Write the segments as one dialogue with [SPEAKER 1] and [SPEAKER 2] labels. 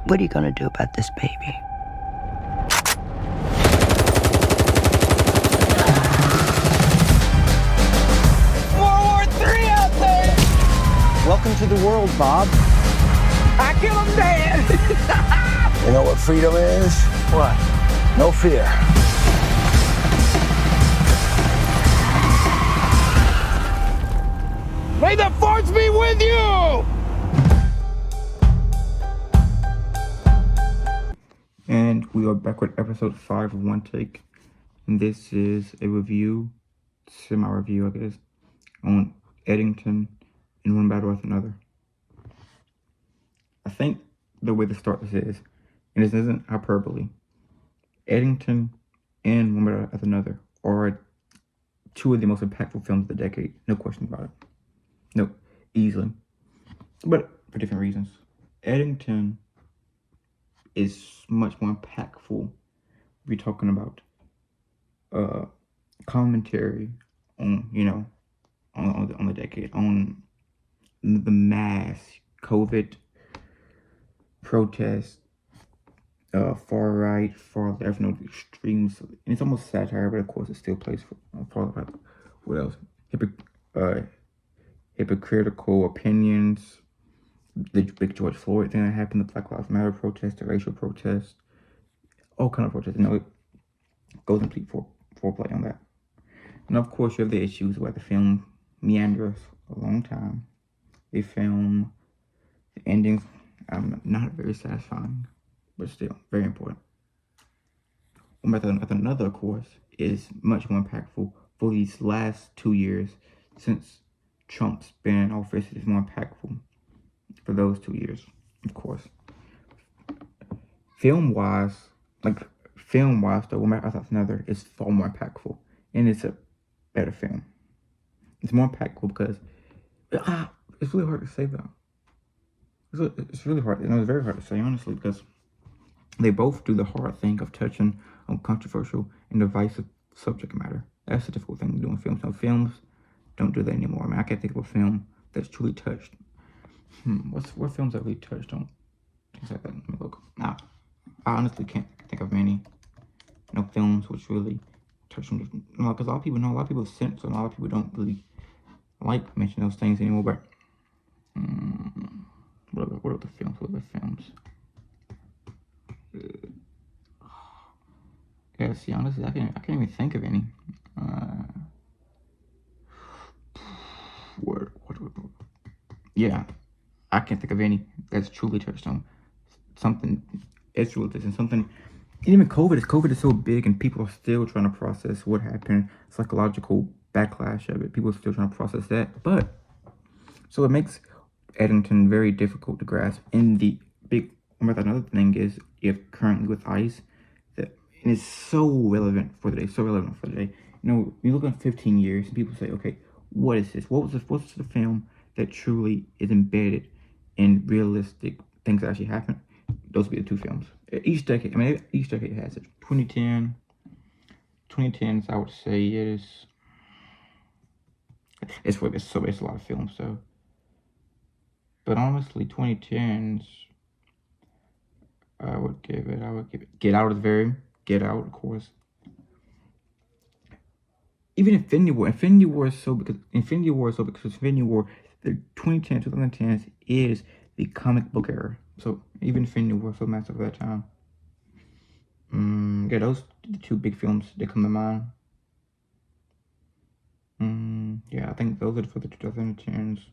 [SPEAKER 1] What are you gonna do about this baby?
[SPEAKER 2] World War III out there!
[SPEAKER 3] Welcome to the world, Bob.
[SPEAKER 2] I kill him dead!
[SPEAKER 3] You know what freedom is?
[SPEAKER 2] What?
[SPEAKER 3] No fear.
[SPEAKER 2] May the force be with you!
[SPEAKER 4] And we are back with episode 5 of One Take. And this is a review, semi-review, I guess, on Eddington in One Battle After Another. I think the way to start this is, and this isn't hyperbole, Eddington and One Battle After Another are two of the most impactful films of the decade. No question about it. No, easily. But for different reasons. Eddington is much more impactful. We're talking about commentary on, on the decade, on the mass COVID protests, far right, far left, extremes. And it's almost satire, but of course it still plays for far left. What else? Hypocritical opinions. The big George Floyd thing that happened, the Black Lives Matter protest, the racial protest, all kind of protests. It goes complete foreplay on that. And of course, you have the issues where the film meanders a long time. The film, the endings, not very satisfying, but still very important. One Battle After Another, of course, is much more impactful for these last 2 years since Trump's been in office. It's more impactful for those 2 years, of course. Film-wise, though, One Battle After Another is far more impactful, and it's a better film. It's more impactful because it's really hard to say though. It's really hard. It's very hard to say honestly because they both do the hard thing of touching on controversial and divisive subject matter. That's the difficult thing to do in films. Now, films don't do that anymore. I mean, I can't think of a film that's truly touched. What films have really touched on things like that? Let me look. Now, I honestly can't think of many. Films which really touch on different. Because a lot of people know, a lot of people sense, and a lot of people don't really like mention those things anymore. But what are the films? Yeah, see, honestly, I can't even think of any. Yeah, I can't think of any that's truly touched on something. It's really touching something. Even COVID is so big, and people are still trying to process what happened, psychological backlash of it. People are still trying to process that. But so it makes Eddington very difficult to grasp. And the big another thing is, if currently with ICE, that and it's so relevant for the day. You look at 15 years, and people say, okay, what is this? What's the film that truly is embedded in realistic things that actually happen? Those would be the two films. Each decade has it. 2010s, I would say it's a lot of films though. But honestly, 2010s, I would give it Get Out, of course. Even Infinity War is so because Infinity War, the 2010s is the comic book era. So even Infinity War was so massive at that time. Yeah, those are the two big films that come to mind. Yeah, I think those are for the 2010s.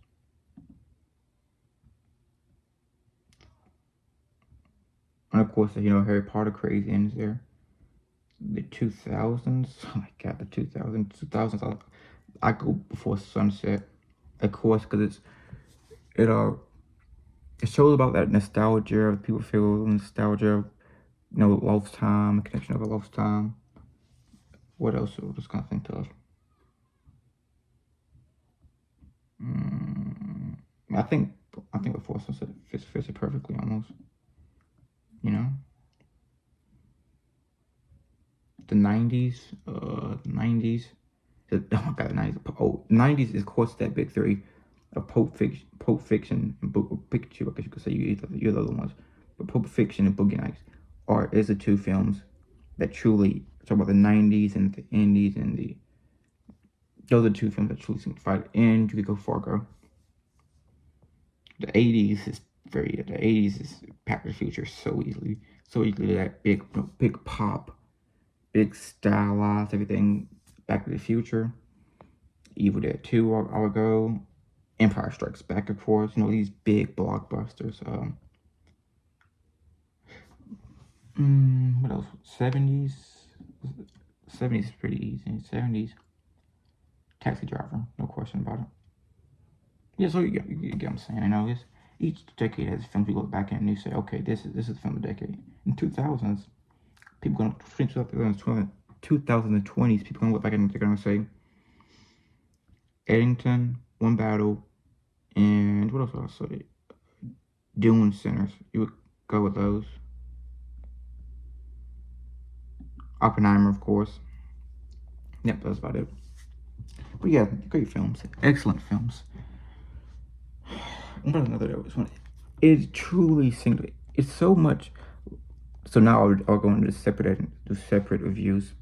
[SPEAKER 4] And of course, Harry Potter craze ends there. The 2000s, oh my god, the 2000s, I go before sunset, of course, because it shows about that nostalgia. People feel nostalgia of, lost time, a connection of a lost time. What else? I was just gonna think of. I think Before Sunset fits it perfectly, almost. The 90s. Oh my god, the 90s. Oh, 90s is, of course, that big three of Pulp Fiction, and Pikachu. I guess you could say you're the other ones. Pulp Fiction and Boogie Nights is the two films that truly talk about the 90s and the indies and those are the two films that truly signified. And you could go Fargo. The 80s is Back to the Future so easily that big pop, big stylized everything. Back to the Future, Evil Dead 2 I would go, Empire Strikes Back, of course. These big blockbusters. What else? 70s is pretty easy. 70s, Taxi Driver, no question about it. Yeah, so you get what I'm saying. Each decade has films we look back at and you say, okay, this is the film of the decade. In 2000s, people going to 2020s, people gonna look back and they're gonna say Eddington, One Battle, and what else would I say? Dune, Sinners. You would go with those. Oppenheimer, of course. Yep, that's about it. But yeah, great films, excellent films. What another one? It truly it's so much. So now I'll go into separate reviews.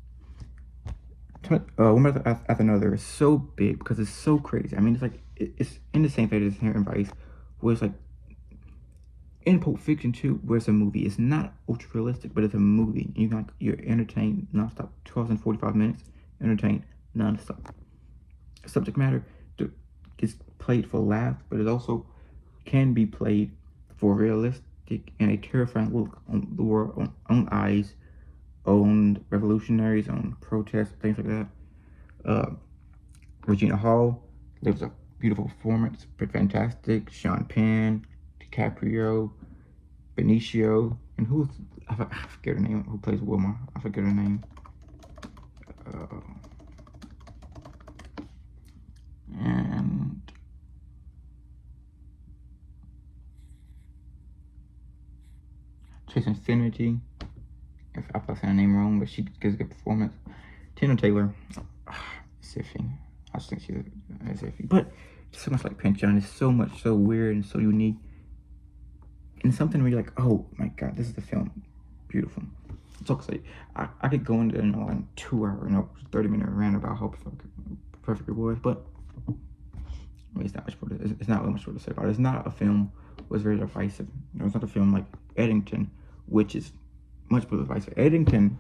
[SPEAKER 4] One after another is so big because it's so crazy. I mean, it's like it's in the same phase as Inherent Vice, where it's like in Pulp Fiction too, where it's a movie. It's not ultra realistic, but it's a movie. You're entertained nonstop. 245 minutes, entertained nonstop. Subject matter is played for laughs, but it also can be played for realistic and a terrifying look on the world, on eyes, on revolutionaries, on protests, things like that. Regina Hall lives a beautiful performance, fantastic. Sean Penn, DiCaprio, Benicio, and I forget her name, who plays Wilma. I forget her name. And Chase Infinity, if I'm saying her name wrong, but she gives a good performance. Tina Taylor, it's iffy. I just think she's iffy, but so much like Pinchon. It's so weird and so unique, and something where you're like, oh my god, this is the film, beautiful. So I could go into like 2 hour, 30-minute rant about how perfect it was, but I mean, it's not really much more to say about it. It's not a film was very divisive. It's not a film like Eddington, which is much more divisive. Eddington,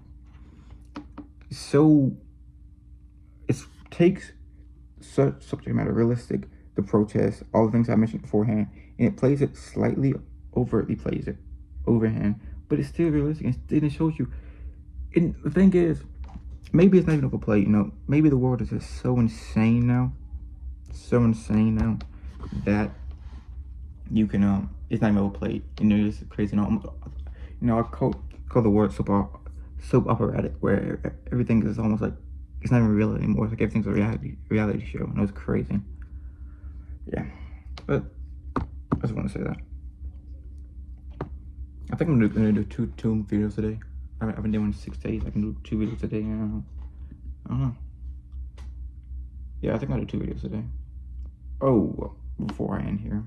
[SPEAKER 4] it takes such subject matter, realistic, the protests, all the things I mentioned beforehand, and it plays it slightly overtly, plays it overhand, but it's still realistic and it shows you. And the thing is, maybe it's not even overplayed. Maybe the world is just so insane now that you can it's not even overplayed. It's crazy. I call the word soap operatic, where everything is almost like it's not even real anymore. It's like everything's a reality show, and it's crazy. Yeah, but I just want to say that. I think I'm gonna do two videos today. I've been doing 6 days. I can do 2 videos a day. I don't know. Yeah, I think I'll do 2 videos a day. Oh, before I end here.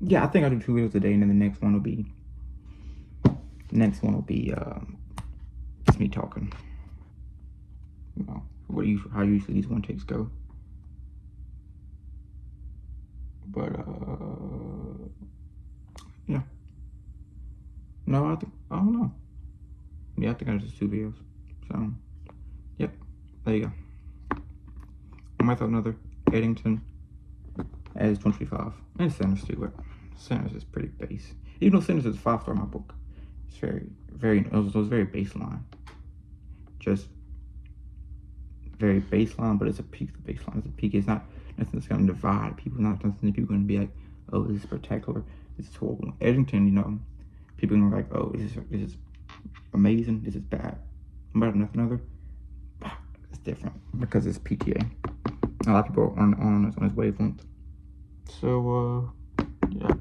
[SPEAKER 4] Yeah, I think I'll do 2 videos a day, and then the next one will be just me talking. How usually these one takes go. But yeah. No, I don't know. Yeah, I think I just 2 videos. So, yep, there you go. I might have another Eddington as 25, and Sinners too. But Sinners is pretty base. Even though Sinners is 5-star in my book, it's very baseline. Just very baseline, but it's a peak. The baseline is a peak. It's not nothing that's gonna divide people. Not nothing people gonna be like, oh, this is spectacular. This is horrible. Eddington, people are gonna be like, oh, this is amazing. This is bad. But nothing other. It's different because it's PTA. A lot of people are on his wavelength. So, yep.